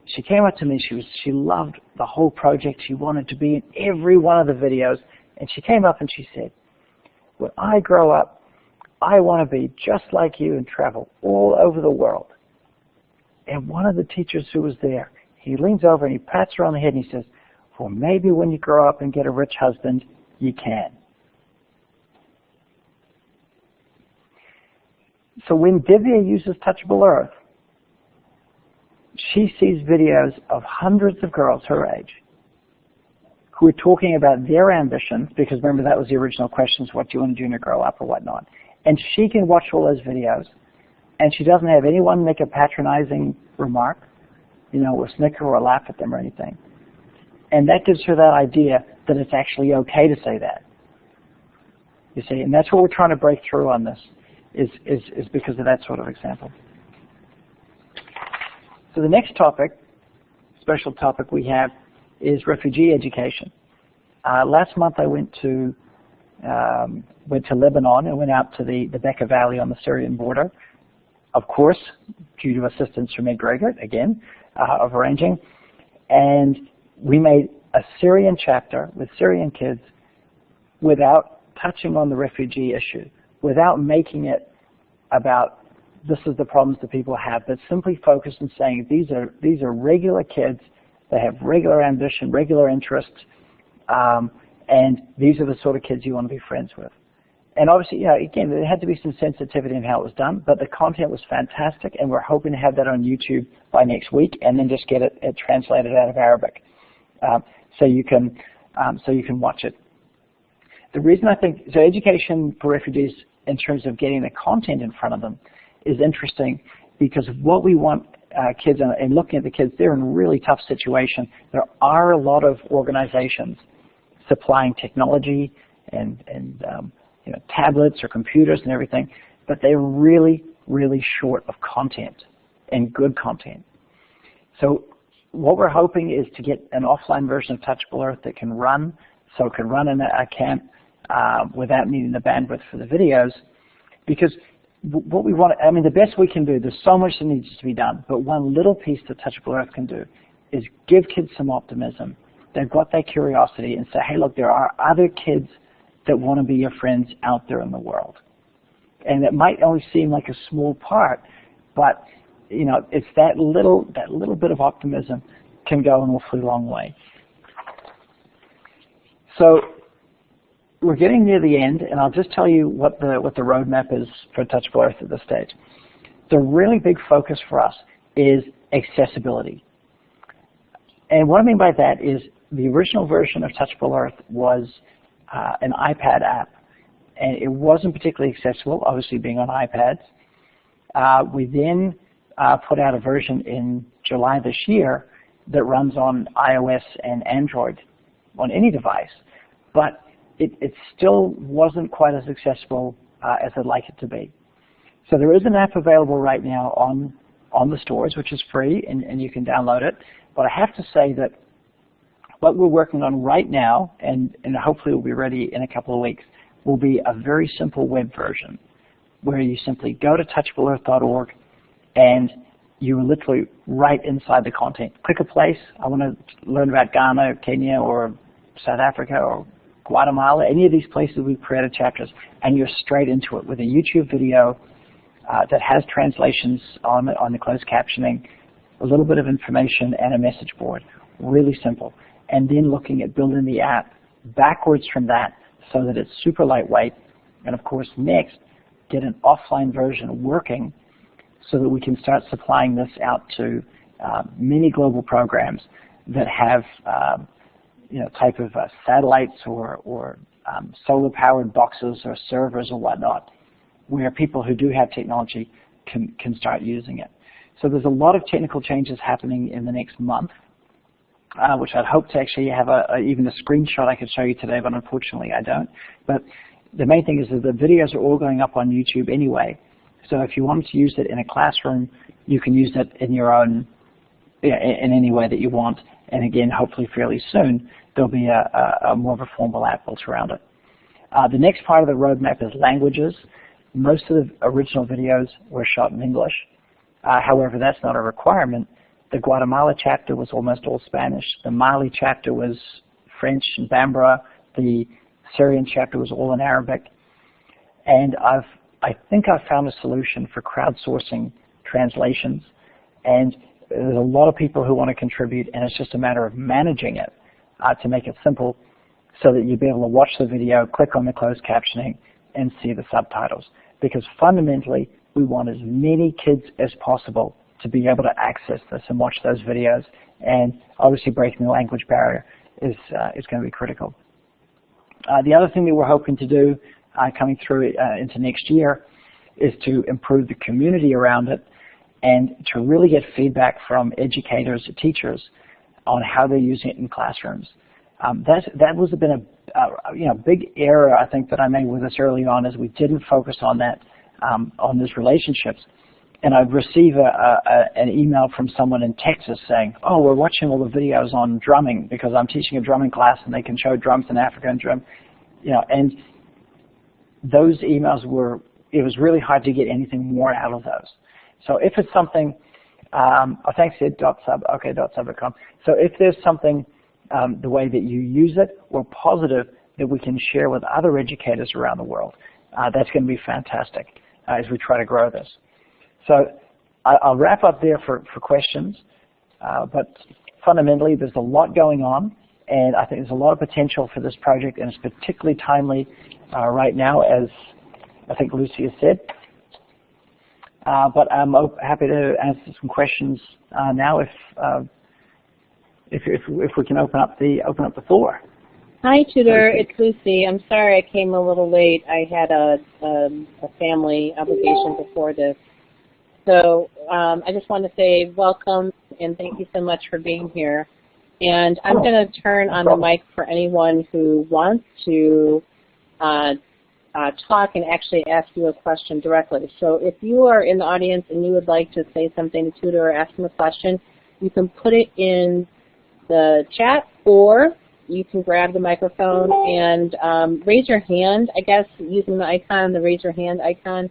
she came up to me, she loved the whole project, she wanted to be in every one of the videos, and she came up and she said, when I grow up, I want to be just like you and travel all over the world. And one of the teachers who was there, he leans over and he pats her on the head and he says, well, maybe when you grow up and get a rich husband, you can. So when Divya uses Touchable Earth, she sees videos of hundreds of girls her age who are talking about their ambitions, because remember that was the original questions, what do you want to do when you grow up or whatnot. And she can watch all those videos, and she doesn't have anyone make a patronizing remark, or snicker or laugh at them or anything. And that gives her that idea that it's actually okay to say that. You see, and that's what we're trying to break through on this, is because of that sort of example. So the next topic, special topic we have, is refugee education. Last month I went to Lebanon and went out to the Bekaa Valley on the Syrian border, of course, due to assistance from Ed Gregor, again, of arranging. And we made a Syrian chapter with Syrian kids without touching on the refugee issue, without making it about this is the problems that people have, but simply focused on saying these are regular kids, they have regular ambition, regular interests, and these are the sort of kids you want to be friends with. And obviously, again, there had to be some sensitivity in how it was done, but the content was fantastic, and we're hoping to have that on YouTube by next week, and then just get it translated out of Arabic, so you can watch it. The reason I think so, education for refugees in terms of getting the content in front of them is interesting, because what we want kids, and looking at the kids, they're in a really tough situation. There are a lot of organizations supplying technology and tablets or computers and everything, but they're really, really short of content and good content. So what we're hoping is to get an offline version of Touchable Earth that can run, so it can run in a camp without needing the bandwidth for the videos, because what we want, the best we can do, there's so much that needs to be done, but one little piece that Touchable Earth can do is give kids some optimism. They've got that curiosity and say, hey, look, there are other kids that want to be your friends out there in the world. And it might only seem like a small part, but it's that little bit of optimism can go an awfully long way. So we're getting near the end, and I'll just tell you what the roadmap is for Touchable Earth at this stage. The really big focus for us is accessibility. And what I mean by that is the original version of Touchable Earth was an iPad app, and it wasn't particularly accessible, obviously being on iPads. We then put out a version in July this year that runs on iOS and Android on any device, but it still wasn't quite as accessible as I'd like it to be. So there is an app available right now on the stores, which is free, and you can download it. But I have to say that what we're working on right now, and hopefully will be ready in a couple of weeks, will be a very simple web version where you simply go to touchableearth.org and you're literally right inside the content. Click a place. I want to learn about Ghana, Kenya, or South Africa, or Guatemala, any of these places we've created chapters, and you're straight into it with a YouTube video that has translations on the closed captioning, a little bit of information, and a message board. Really simple. And then looking at building the app backwards from that so that it's super lightweight. And of course, next, get an offline version working so that we can start supplying this out to many global programs that have type of satellites or solar-powered boxes or servers or whatnot, where people who do have technology can start using it. So there's a lot of technical changes happening in the next month, which I'd hope to actually have even a screenshot I could show you today, but unfortunately I don't. But the main thing is that the videos are all going up on YouTube anyway. So if you wanted to use it in a classroom, you can use it in your own, in any way that you want. And again, hopefully fairly soon, there'll be a more of a formal app built around it. The next part of the roadmap is languages. Most of the original videos were shot in English. However, that's not a requirement. The Guatemala chapter was almost all Spanish. The Mali chapter was French and Bambara. The Syrian chapter was all in Arabic. And I think I've found a solution for crowdsourcing translations. And there's a lot of people who want to contribute, and it's just a matter of managing it to make it simple so that you'll be able to watch the video, click on the closed captioning, and see the subtitles. Because fundamentally, we want as many kids as possible to be able to access this and watch those videos. And obviously breaking the language barrier is going to be critical. The other thing that we're hoping to do coming through into next year is to improve the community around it and to really get feedback from educators, teachers, on how they're using it in classrooms. That was been a big error I think that I made with us early on, is we didn't focus on that, on those relationships. And I'd receive an email from someone in Texas saying, "Oh, we're watching all the videos on drumming because I'm teaching a drumming class and they can show drums in Africa and drum," and those emails it was really hard to get anything more out of those. So if it's something, thanks Ed, .sub.com. So if there's something, the way that you use it, or positive that we can share with other educators around the world, that's going to be fantastic as we try to grow this. So I'll wrap up there for questions, but fundamentally there's a lot going on, and I think there's a lot of potential for this project, and it's particularly timely right now, as I think Lucy has said. But I'm happy to answer some questions now if we can open up the floor. Hi, Tudor. It's Lucy. I'm sorry I came a little late. I had a family obligation before this. So I just want to say welcome and thank you so much for being here. And I'm going to turn on the mic for anyone who wants to talk and actually ask you a question directly. So if you are in the audience and you would like to say something to Tudor or ask him a question, you can put it in the chat, or you can grab the microphone and raise your hand, I guess, using the icon, the raise your hand icon,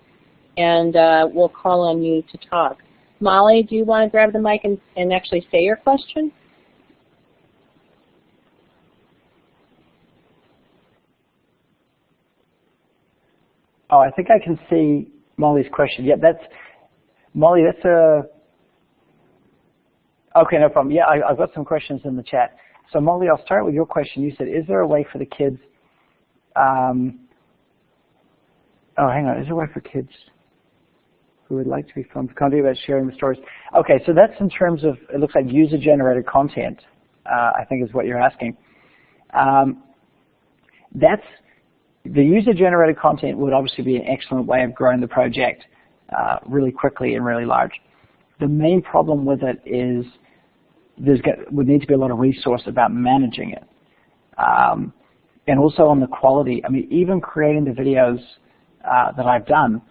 and we'll call on you to talk. Molly, do you want to grab the mic and actually say your question? Oh, I think I can see Molly's question. Yeah, Molly, that's okay, no problem. Yeah, I've got some questions in the chat. So Molly, I'll start with your question. You said, is there a way for the kids, hang on, is there a way for kids who would like to be filmed about sharing the stories? Okay, so that's in terms of, it looks like user-generated content, I think is what you're asking. The user-generated content would obviously be an excellent way of growing the project really quickly and really large. The main problem with it is would need to be a lot of resource about managing it. And also on the quality. I mean, even creating the videos that I've done,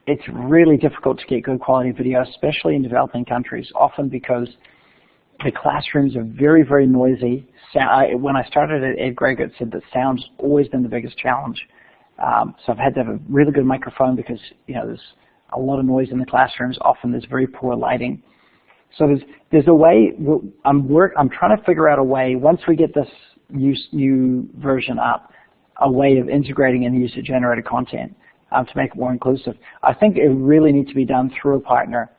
it's really difficult to get good quality video, especially in developing countries, often because the classrooms are very, very noisy. When I started at Ed Gregot said that sound's always been the biggest challenge. So I've had to have a really good microphone because, there's a lot of noise in the classrooms. Often there's very poor lighting. So there's a way, I'm trying to figure out a way, once we get this new version up, a way of integrating in user-generated content to make it more inclusive. I think it really needs to be done through a partner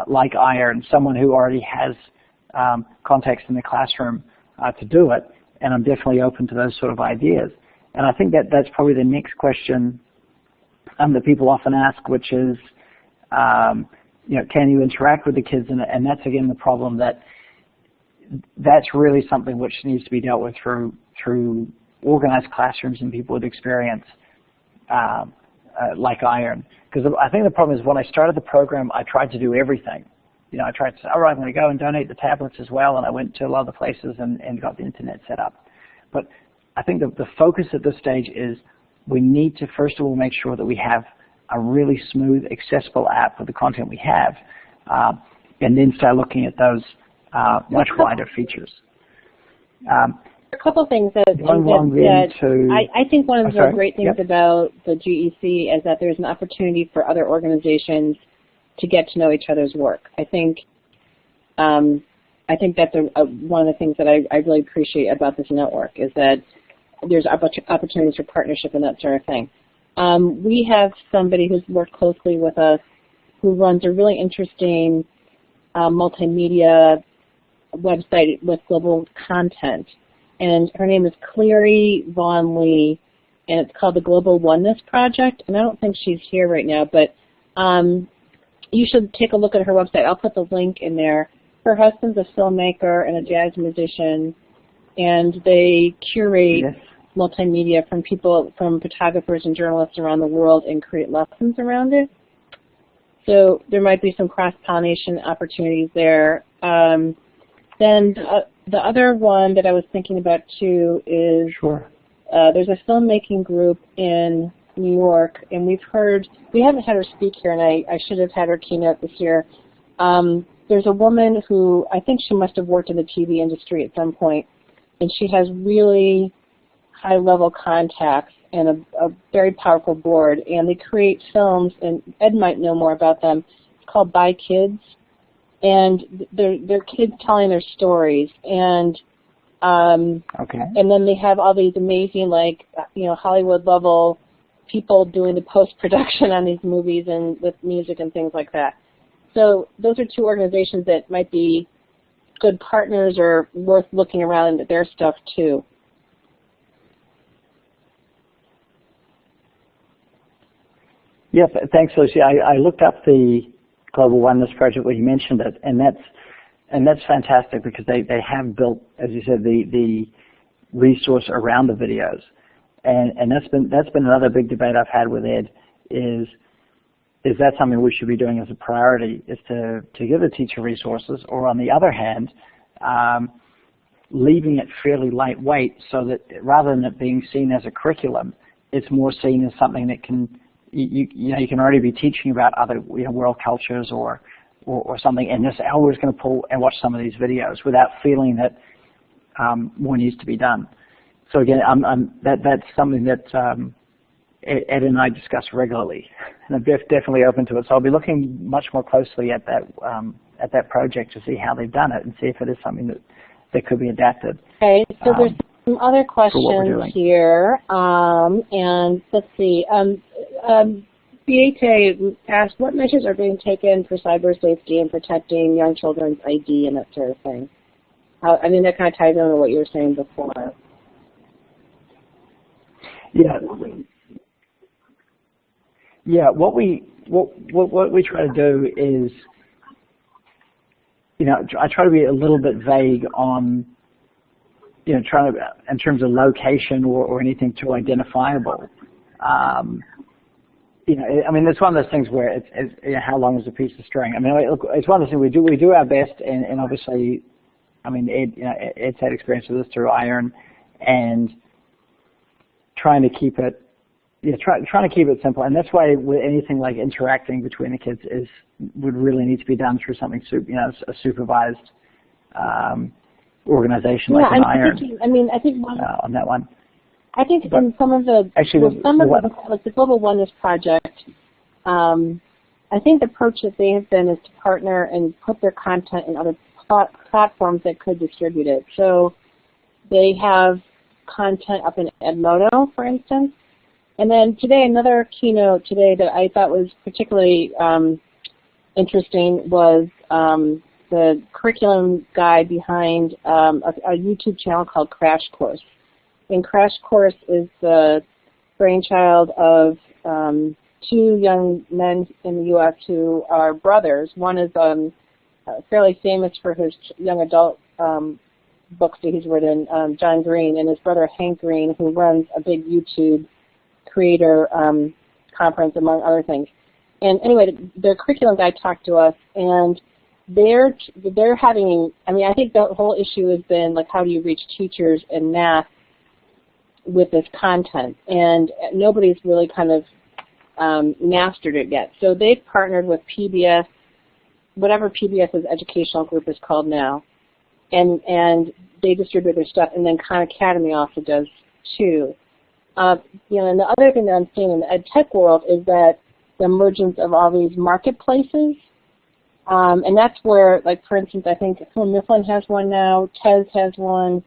like Iron, someone who already has context in the classroom to do it, and I'm definitely open to those sort of ideas. And I think that's probably the next question that people often ask, which is, can you interact with the kids? And that's, again, the problem that's really something which needs to be dealt with through organized classrooms and people with experience like Iron. Because I think the problem is when I started the program, I tried to do everything. I tried to say, all right, I'm going to go and donate the tablets as well, and I went to a lot of the places and got the internet set up. But I think the focus at this stage is we need to, first of all, make sure that we have a really smooth, accessible app with the content we have, and then start looking at those much wider features. A couple of things I think one of the great things about the GEC is that there's an opportunity for other organizations to get to know each other's work. I think that's one of the things that I really appreciate about this network is that there's opportunities for partnership and that sort of thing. We have somebody who's worked closely with us who runs a really interesting multimedia website with global content. And her name is Clary Von Lee, and it's called the Global Oneness Project. And I don't think she's here right now, but you should take a look at her website. I'll put the link in there. Her husband's a filmmaker and a jazz musician, and they curate multimedia from photographers and journalists around the world and create lessons around it. So there might be some cross-pollination opportunities there. Then the other one that I was thinking about too is there's a filmmaking group in New York, and we haven't had her speak here, and I should have had her keynote this year. There's a woman who I think she must have worked in the TV industry at some point, and she has really high-level contacts and a very powerful board, and they create films, and Ed might know more about them. It's called By Kids, and they're kids telling their stories, and and then they have all these amazing, Hollywood-level people doing the post-production on these movies and with music and things like that. So those are two organizations that might be good partners or worth looking around into their stuff too. Yes, thanks, Lucy. I looked up the Global Oneness Project when you mentioned it, and that's fantastic because they have built, as you said, the resource around the videos, and that's been another big debate I've had with Ed is that something we should be doing as a priority, is to give the teacher resources, or on the other hand, leaving it fairly lightweight so that rather than it being seen as a curriculum, it's more seen as something that you can already be teaching about other world cultures or something, and just we're going to pull and watch some of these videos without feeling that more needs to be done. So again, that's something that Ed and I discuss regularly, and I'm definitely open to it. So I'll be looking much more closely at that project to see how they've done it and see if it is something that could be adapted. Okay, so there's some other questions here, and let's see. Beate asked, what measures are being taken for cyber safety and protecting young children's ID and that sort of thing? That kind of ties into what you were saying before. Yeah, what we try to do is, I try to be a little bit vague on, trying to, in terms of location or anything too identifiable. It's one of those things where it's how long is a piece of string? It's one of those things we do our best, and obviously, Ed's had experience with this through Iron, and trying to keep it, trying to keep it simple, and that's why with anything like interacting between the kids would really need to be done through something, a supervised organization like an Iron. I think on that one. I think in some of the like the Global Oneness Project, I think the approach that they have been is to partner and put their content in other platforms that could distribute it. So they have content up in Edmodo, for instance. And then today, another keynote today that I thought was particularly interesting was the curriculum guide behind a YouTube channel called Crash Course. And Crash Course is the brainchild of two young men in the U.S. who are brothers. One is fairly famous for his young adult books that he's written, John Green, and his brother Hank Green, who runs a big YouTube creator conference, among other things. And anyway, the curriculum guy talked to us, and they're having, I mean, I think the whole issue has been, like, how do you reach teachers in math with this content? And nobody's really kind of mastered it yet. So they've partnered with PBS, whatever PBS's educational group is called now, and they distribute their stuff, and then Khan Academy also does too. You know, and the other thing that I'm seeing in the ed tech world is that the emergence of all these marketplaces, and that's where, like, for instance, I think Mifflin has one now, TES has one,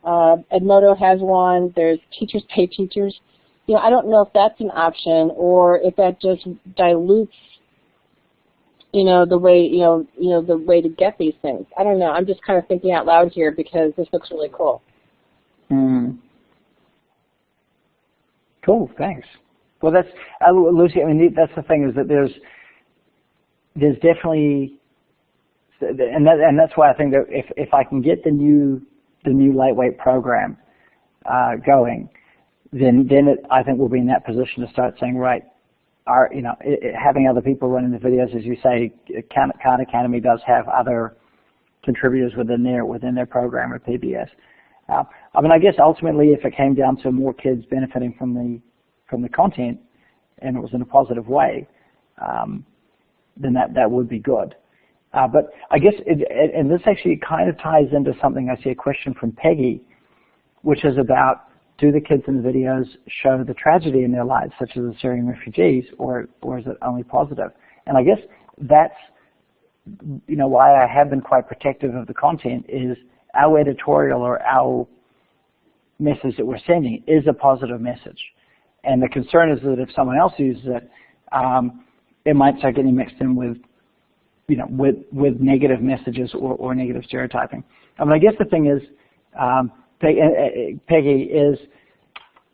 Edmodo has one, there's Teachers Pay Teachers. You know, I don't know if that's an option or if that just dilutes, you know, the way, the way to get these things. I don't know. I'm just kind of thinking out loud here because this looks really cool. Cool, thanks. Well, that's, Lucy, I mean, that's the thing, is that there's definitely, and that's why I think that if I can get the new lightweight program going, then I think we'll be in that position to start saying, right, having other people running the videos, as you say, Khan Academy does have other contributors within their program at PBS. I mean, I guess ultimately, if it came down to more kids benefiting from the content, and it was in a positive way, then that would be good. But I guess, and this actually kind of ties into something. I see a question from Peggy, which is about, do the kids in the videos show the tragedy in their lives, such as the Syrian refugees, or is it only positive? And I guess that's, why I have been quite protective of the content, is our editorial or our message that we're sending is a positive message. And the concern is that if someone else uses it, it might start getting mixed in with, with negative messages or negative stereotyping. I mean, I guess the thing is, Peggy, is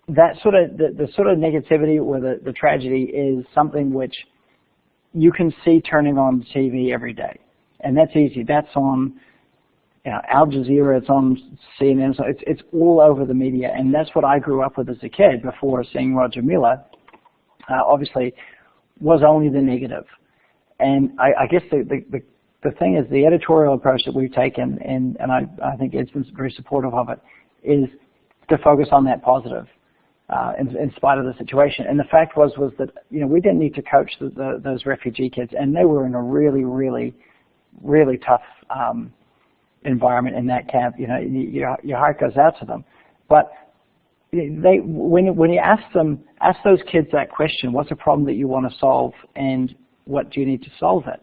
that sort of the sort of negativity or the tragedy is something which you can see turning on TV every day, and that's easy. That's on Al Jazeera, it's on CNN, so it's all over the media, and that's what I grew up with as a kid before seeing Roger Miller. Obviously, was only the negative, and I guess the thing is, the editorial approach that we've taken, and I think Ed's been very supportive of it, is to focus on that positive in spite of the situation. And the fact was that we didn't need to coach those refugee kids, and they were in a really, really, really tough environment in that camp. Your heart goes out to them. But when you ask those kids that question, what's a problem that you want to solve, and what do you need to solve it?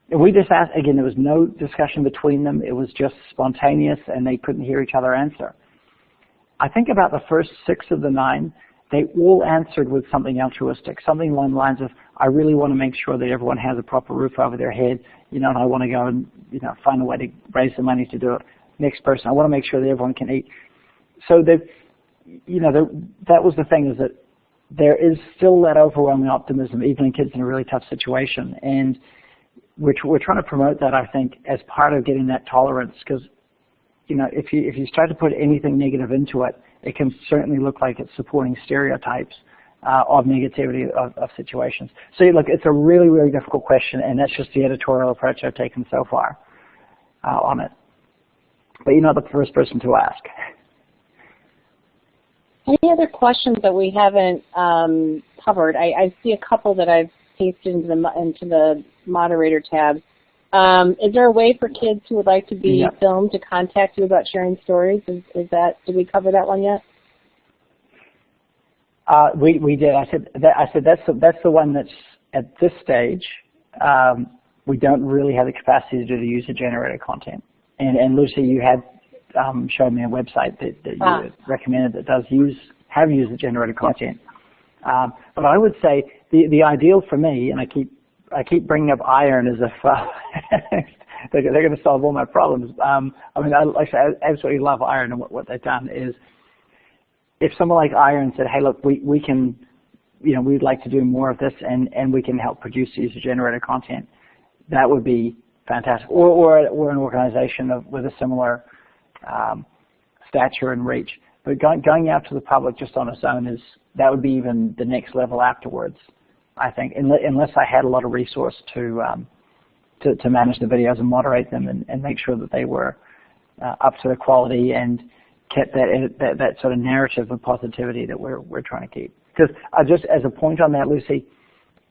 And we just asked, again, there was no discussion between them. It was just spontaneous, and they couldn't hear each other answer. I think about the first 6 of the 9, they all answered with something altruistic, something along the lines of, I really want to make sure that everyone has a proper roof over their head, and I want to go and, find a way to raise the money to do it. Next person, I want to make sure that everyone can eat. So that was the thing, is that there is still that overwhelming optimism, even in kids in a really tough situation. And we're trying to promote that, I think, as part of getting that tolerance, because if you start to put anything negative into it, it can certainly look like it's supporting stereotypes of negativity of situations. So look, it's a really, really difficult question, and that's just the editorial approach I've taken so far on it. But you're not the first person to ask. Any other questions that we haven't covered? I see a couple that I've pasted into the moderator tab. Is there a way for kids who would like to be filmed to contact you about sharing stories? Did we cover that one yet? We did. I said that's the one that's at this stage. We don't really have the capacity to do the user-generated content. And Lucy, you had showed me a website that you recommended that does have user-generated content. But I would say the ideal for me, and I keep bringing up iron as if they're going to solve all my problems. I mean, I absolutely love iron, and what they've done is, if someone like Iron said, hey, look, we can, we'd like to do more of this, and we can help produce user-generated content, that would be fantastic. Or an organization with a similar stature and reach. But going out to the public just on its own that would be even the next level afterwards, I think, unless I had a lot of resource to manage the videos and moderate them and make sure that they were up to the quality and kept that sort of narrative of positivity that we're trying to keep. Because just as a point on that, Lucy,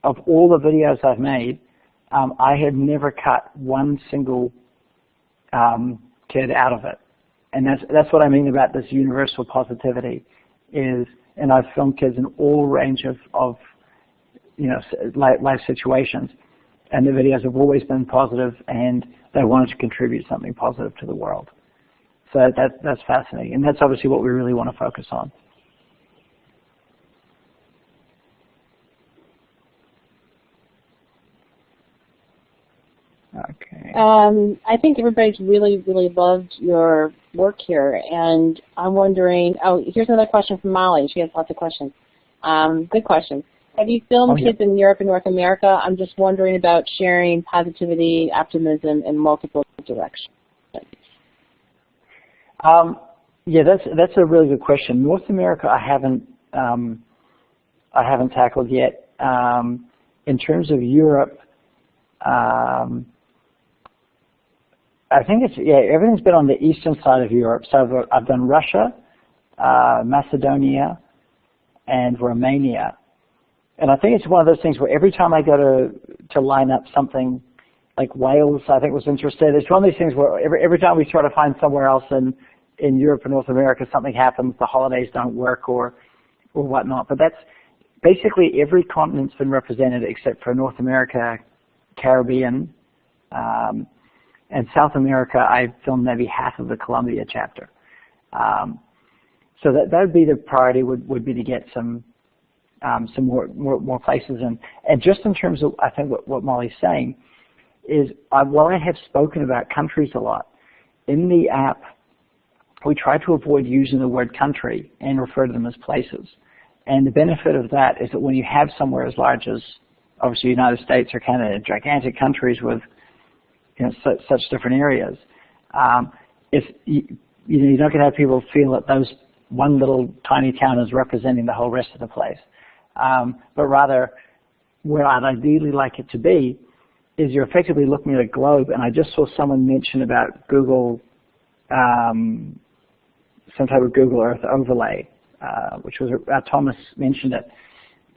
of all the videos I've made, I had never cut one single kid out of it, and that's what I mean about this universal positivity. And I've filmed kids in all range of life situations, and the videos have always been positive, and they wanted to contribute something positive to the world. So that's fascinating, and that's obviously what we really want to focus on. Okay. I think everybody's really loved your work here, and I'm wondering. Oh, here's another question from Molly. She has lots of questions. Good question. Have you filmed kids in Europe and North America? I'm just wondering about sharing positivity, optimism in multiple directions. Yeah, that's a really good question. North America, I haven't tackled yet. In terms of Europe, I think everything's been on the eastern side of Europe. So I've done Russia, Macedonia, and Romania. And I think it's one of those things where every time I go to line up something like Wales, I think was interested. It's one of these things where every time we try to find somewhere else in Europe or North America, something happens, the holidays don't work or whatnot. But that's basically every continent's been represented except for North America, Caribbean, and South America. I filmed maybe half of the Colombia chapter. So that would be the priority. Would be to get some more places in. And just in terms of, I think what Molly's saying is, while I have spoken about countries a lot, in the app we try to avoid using the word country and refer to them as places. And the benefit of that is that when you have somewhere as large as, obviously, the United States or Canada, gigantic countries with such different areas, you're not going to have people feel that those one little tiny town is representing the whole rest of the place. But rather, where I'd ideally like it to be is you're effectively looking at a globe, and I just saw someone mention about Google, some type of Google Earth overlay, which was, Thomas mentioned it,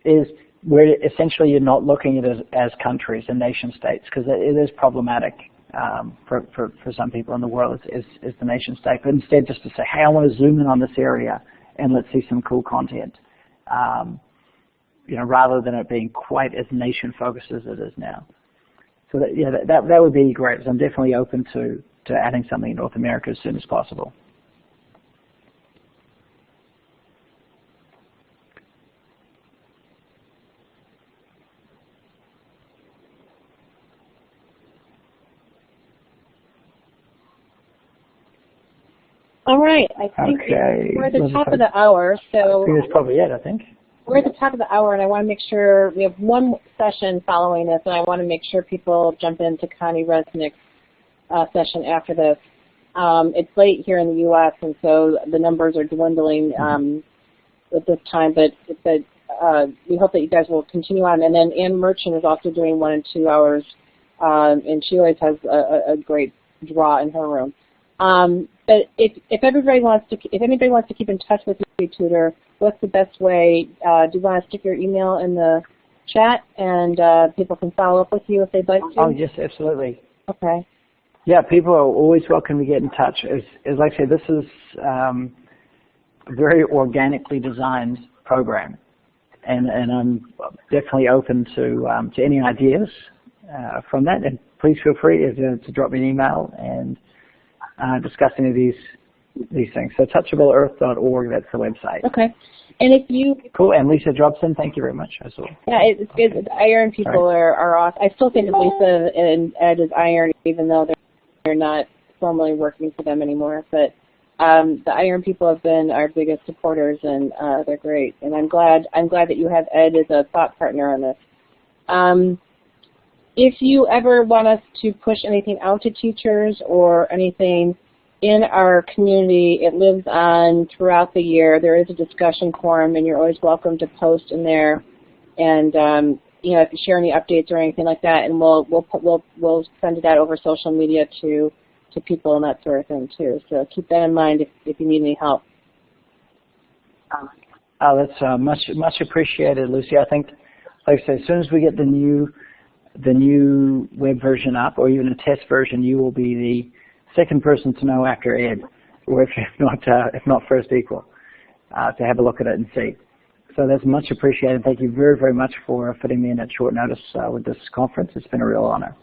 is where essentially you're not looking at it as countries and nation states, because it is problematic for some people in the world is the nation state, but instead just to say, hey, I want to zoom in on this area and let's see some cool content, rather than it being quite as nation focused as it is now. So that would be great. So I'm definitely open to adding something in North America as soon as possible. All right, I think we're at the top of the hour, so I think that's probably it, I think. We're at the top of the hour, and I want to make sure we have one session following this, and I want to make sure people jump into Connie Resnick's session after this. It's late here in the U.S., and so the numbers are dwindling at this time, but we hope that you guys will continue on. And then Ann Merchant is also doing 1 and 2 hours, and she always has a great draw in her room. But if anybody wants to keep in touch with you, Tudor, what's the best way? Do you want to stick your email in the chat, and people can follow up with you if they'd like to? Oh, yes, absolutely. Okay. Yeah, people are always welcome to get in touch. As like I say, this is a very organically designed program. and I'm definitely open to any ideas from that. And please feel free to drop me an email and discuss any of these things. So touchableearth.org, that's the website. Okay. And if you... Cool. And Lisa Jobson, thank you very much. Yeah, it's good. The IRN people are awesome. I still think of Lisa and Ed as IRN, even though they're not formally working for them anymore. But the IRN people have been our biggest supporters, and they're great. And I'm glad that you have Ed as a thought partner on this. If you ever want us to push anything out to teachers or anything in our community, it lives on throughout the year. There is a discussion forum, and you're always welcome to post in there. And you know, if you share any updates or anything like that, and we'll send it out over social media to people and that sort of thing too. So keep that in mind if you need any help. That's much appreciated, Lucy. I think, like I said, as soon as we get the new web version up, or even a test version, you will be the second person to know after Ed, or if not first equal, to have a look at it and see. So that's much appreciated. Thank you very, very much for fitting me in at short notice with this conference. It's been a real honor.